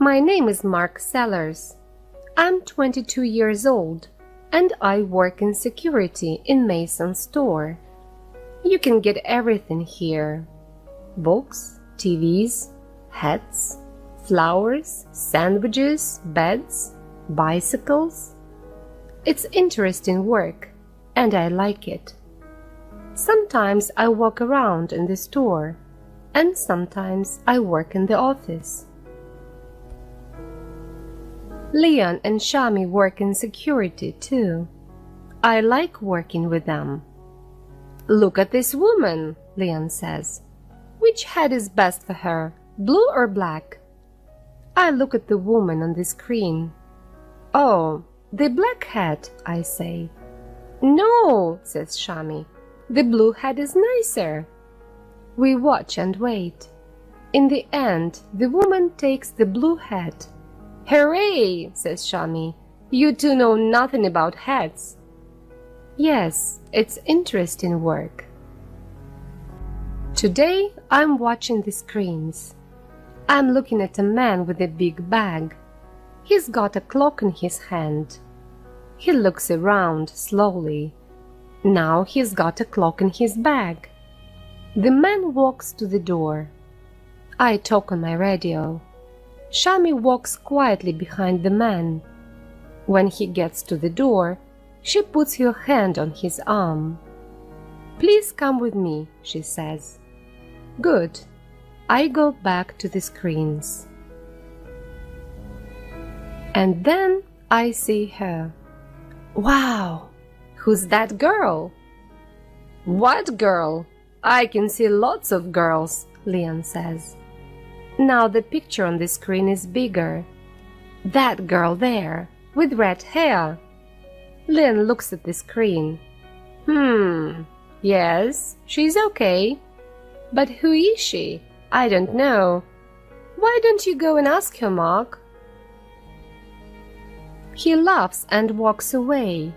My name is Mark Sellers. I'm 22 years old and I work in security in Mason's store. You can get everything here. Books, TVs, hats, flowers, sandwiches, beds, bicycles. It's interesting work and I like it. Sometimes I walk around in the store and sometimes I work in the office. Leon and Shami work in security too. I like working with them. Look at this woman, Leon says. Which hat is best for her, blue or black? I look at the woman on the screen. Oh, the black hat, I say. No, says Shami. The blue hat is nicer. We watch and wait. In the end, the woman takes the blue hat. Hooray, says Shami. You two know nothing about hats. Yes, it's interesting work. Today, I'm watching the screens. I'm looking at a man with a big bag. He's got a clock in his hand. He looks around slowly. Now he's got a clock in his bag. The man walks to the door. I talk on my radio. Shami walks quietly behind the man. When he gets to the door, she puts her hand on his arm. Please come with me, she says. Good. I go back to the screens. And then I see her. Wow! Who's that girl? What girl? I can see lots of girls, Leon says. Now the picture on the screen is bigger. That girl there, with red hair. Leon looks at the screen. Yes, she's okay. But who is she? I don't know. Why don't you go and ask her, Mark? He laughs and walks away.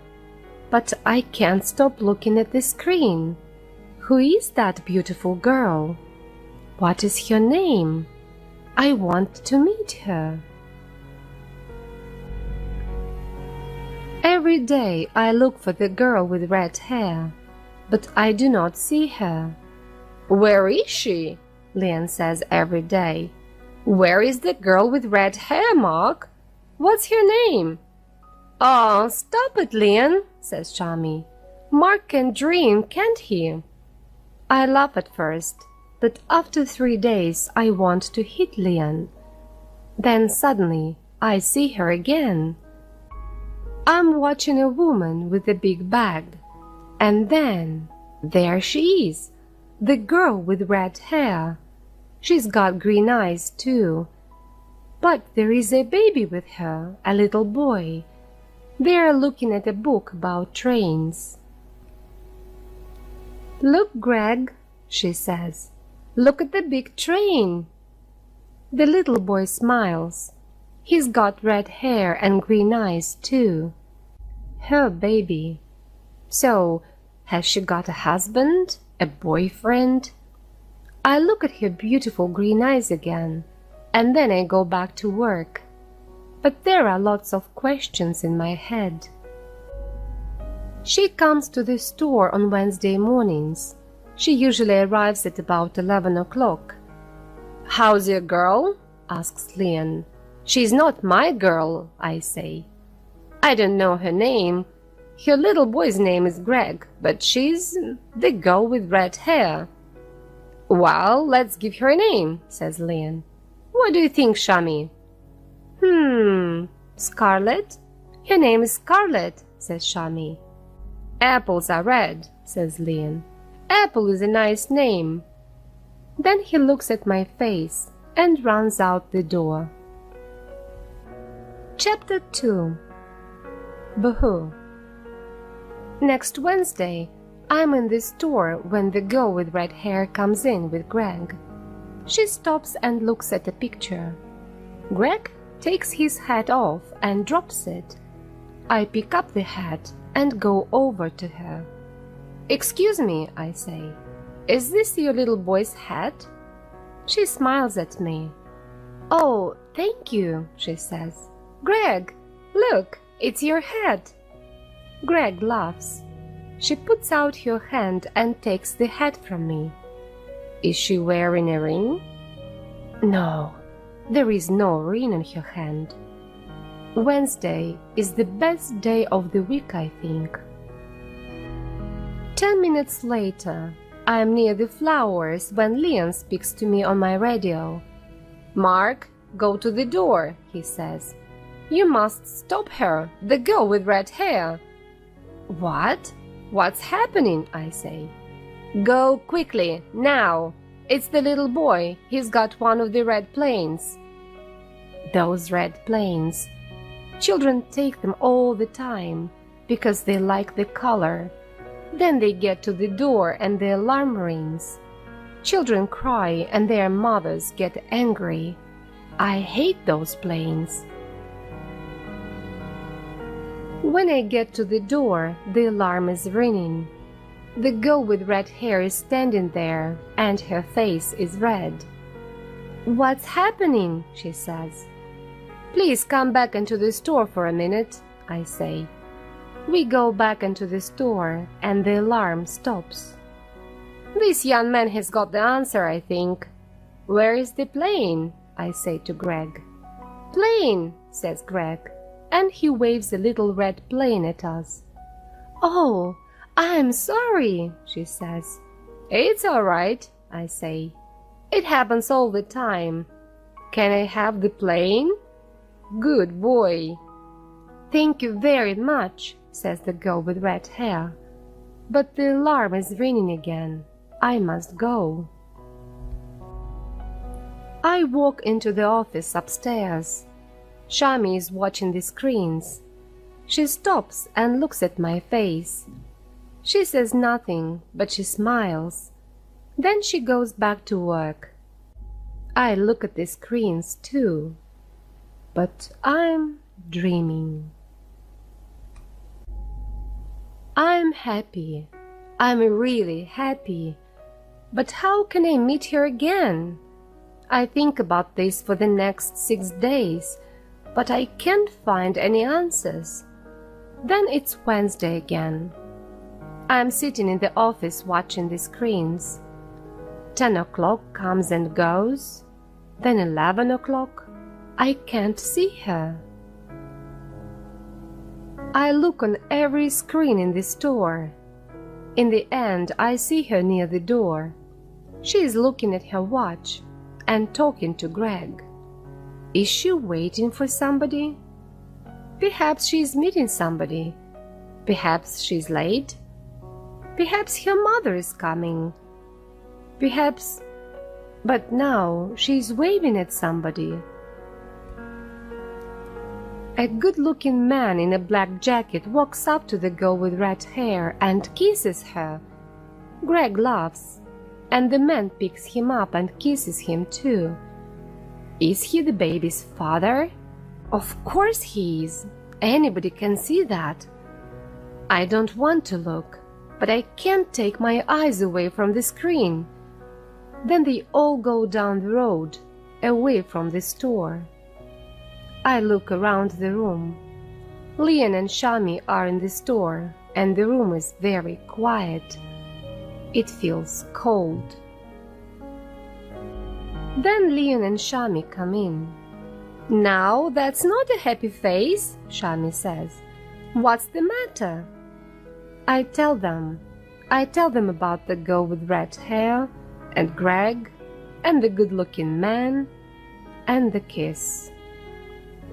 But I can't stop looking at the screen. Who is that beautiful girl? What is her name? I want to meet her. Every day I look for the girl with red hair, but I do not see her. Where is she? Leon says every day. Where is the girl with red hair, Mark? What's her name? Oh, stop it, Leon, says Shami. Mark can dream, can't he? I laugh at first, but after 3 days I want to hit Leon. Then suddenly I see her again. I'm watching a woman with a big bag, and then there she is, the girl with red hair. She's got green eyes too. But there is a baby with her, a little boy. They are looking at a book about trains. Look, Greg, she says. Look at the big train. The little boy smiles. He's got red hair and green eyes too. Her baby. So, has she got a husband? A boyfriend? I look at her beautiful green eyes again, and then I go back to work. But there are lots of questions in my head. She comes to the store on Wednesday mornings. She usually arrives at about 11 o'clock. How's your girl? Asks Leon. She's not my girl, I say. I don't know her name. Her little boy's name is Greg, but she's the girl with red hair. Well, let's give her a name, says Leon. What do you think, Shami? Scarlet? Her name is Scarlet, says Shami. Apples are red, says Leon. Apple is a nice name. Then he looks at my face and runs out the door. Chapter 2. Boohoo. Next Wednesday, I'm in the store when the girl with red hair comes in with Greg. She stops and looks at a picture. Greg takes his hat off and drops it. I pick up the hat and go over to her. Excuse me, I say. Is this your little boy's hat? She smiles at me. Oh, thank you, she says. Greg, look, it's your hat. Greg laughs. She puts out her hand and takes the hat from me. Is she wearing a ring? No, there is no ring on her hand. Wednesday is the best day of the week, I think. 10 minutes later, I am near the flowers when Leon speaks to me on my radio. Mark, go to the door, he says. You must stop her, the girl with red hair. What? What's happening? I say. Go quickly, now. It's the little boy. He's got one of the red planes. Those red planes. Children take them all the time because they like the color. Then they get to the door and the alarm rings. Children cry and their mothers get angry. I hate those planes. When I get to the door, the alarm is ringing. The girl with red hair is standing there, and her face is red. What's happening? She says. Please come back into the store for a minute, I say. We go back into the store, and the alarm stops. This young man has got the answer, I think. Where is the plane? I say to Greg. Plane, says Greg, and he waves a little red plane at us. Oh, I'm sorry, she says. It's all right, I say. It happens all the time. Can I have the plane? Good boy. Thank you very much, says the girl with red hair. But the alarm is ringing again. I must go. I walk into the office upstairs. Shami is watching the screens. She stops and looks at my face. She says nothing, but she smiles. Then she goes back to work. I look at the screens too, but I'm dreaming. I'm happy. I'm really happy. But how can I meet her again? I think about this for the next 6 days, but I can't find any answers. Then it's Wednesday again. I'm sitting in the office watching the screens. 10 o'clock comes and goes. Then 11 o'clock. I can't see her. I look on every screen in the store. In the end, I see her near the door. She is looking at her watch and talking to Greg. Is she waiting for somebody? Perhaps she is meeting somebody. Perhaps she's late. Perhaps her mother is coming. Perhaps... But now she's waving at somebody. A good-looking man in a black jacket walks up to the girl with red hair and kisses her. Greg laughs, and the man picks him up and kisses him too. Is he the baby's father? Of course he is. Anybody can see that. I don't want to look, but I can't take my eyes away from the screen. Then they all go down the road, away from the store. I look around the room. Leon and Shami are in the store, and the room is very quiet. It feels cold. Then Leon and Shami come in. Now that's not a happy face, Shami says. What's the matter? I tell them about the girl with red hair, and Greg, and the good-looking man, and the kiss.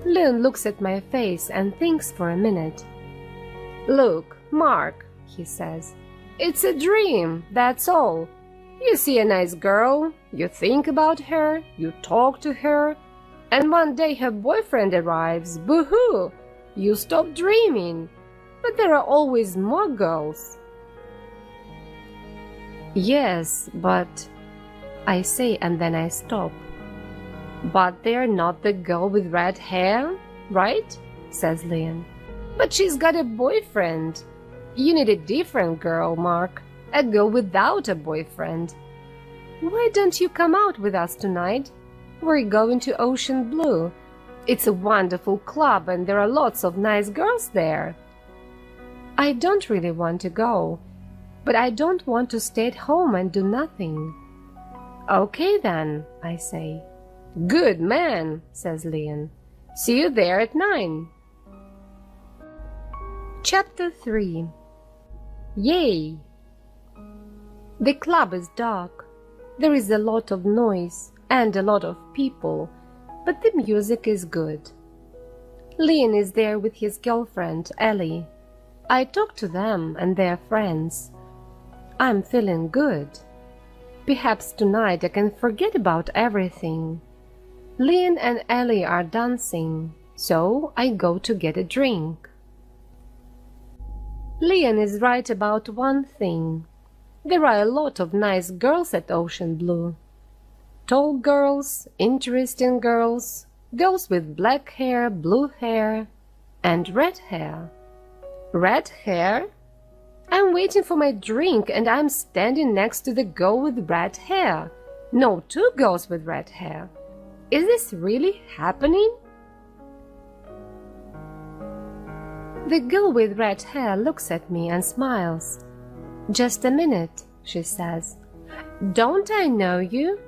Leon looks at my face and thinks for a minute. Look, Mark, he says, it's a dream, that's all. You see a nice girl, you think about her, you talk to her, and one day her boyfriend arrives, boo-hoo, you stop dreaming. But there are always more girls. Yes, but... I say and then I stop. But they're not the girl with red hair, right? Says Leon. But she's got a boyfriend. You need a different girl, Mark. A girl without a boyfriend. Why don't you come out with us tonight? We're going to Ocean Blue. It's a wonderful club and there are lots of nice girls there. I don't really want to go, but I don't want to stay at home and do nothing. Okay then, I say. Good man, says Leon. See you there at 9. Chapter 3. Yay! The club is dark. There is a lot of noise and a lot of people, but the music is good. Leon is there with his girlfriend, Ellie. I talk to them and their friends. I'm feeling good. Perhaps tonight I can forget about everything. Leon and Ellie are dancing, so I go to get a drink. Leon is right about one thing. There are a lot of nice girls at Ocean Blue. Tall girls, interesting girls, girls with black hair, blue hair, and red hair. Red hair? I'm waiting for my drink and I'm standing next to the girl with red hair. No, 2 girls with red hair. Is this really happening? The girl with red hair looks at me and smiles. Just a minute, she says. Don't I know you?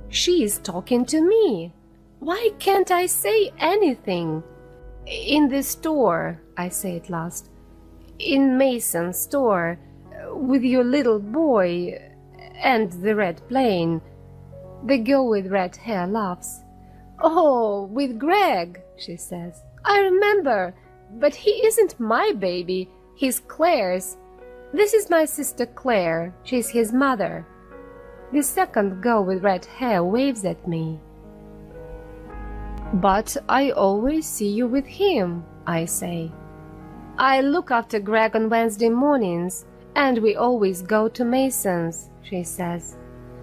She is talking to me. Why can't I say anything? In the store, I say at last. In Mason's store, with your little boy and the red plane. The girl with red hair laughs. Oh, with Greg, she says. I remember, but he isn't my baby, he's Claire's. This is my sister Claire, she's his mother. The second girl with red hair waves at me. But I always see you with him, I say. I look after Greg on Wednesday mornings, and we always go to Mason's, she says.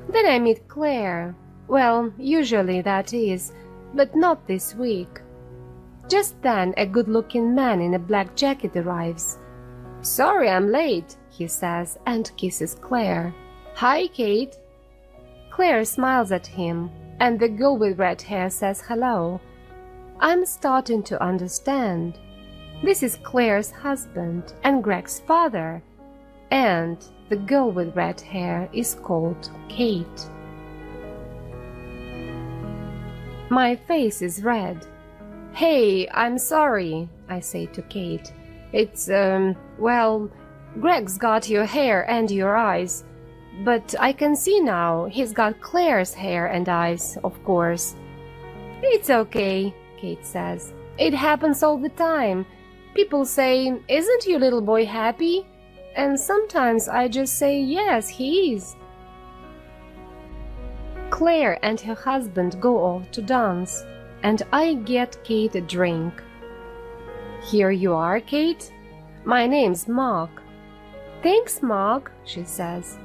Then I meet Claire. Well, usually that is, but not this week. Just then a good-looking man in a black jacket arrives. Sorry I'm late, he says, and kisses Claire. Hi, Kate. Claire smiles at him, and the girl with red hair says hello. I'm starting to understand. This is Claire's husband and Greg's father, and the girl with red hair is called Kate. My face is red. Hey, I'm sorry, I say to Kate. It's, well, Greg's got your hair and your eyes, but I can see now he's got Claire's hair and eyes, of course. It's okay, Kate says. It happens all the time. People say, isn't your little boy happy? And sometimes I just say, yes, he is. Claire and her husband go off to dance, and I get Kate a drink. Here you are, Kate. My name's Mark. Thanks, Mark, she says.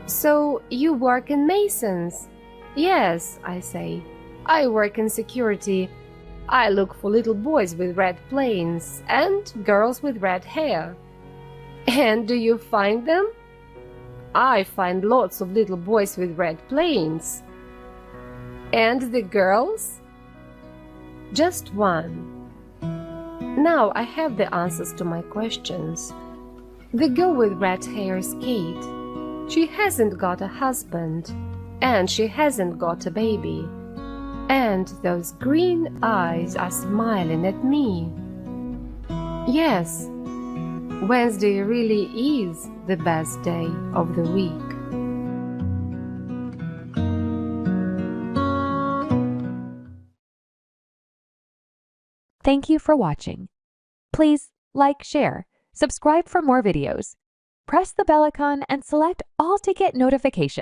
So you work in Mason's? Yes, I say. I work in security. I look for little boys with red planes and girls with red hair. And do you find them? I find lots of little boys with red planes. And the girls? Just one. Now I have the answers to my questions. The girl with red hair is Kate. She hasn't got a husband, and she hasn't got a baby. And those green eyes are smiling at me. Yes, Wednesday really is the best day of the week. Thank you for watching. Please like, share, subscribe for more videos. Press the bell icon and select all to get notifications.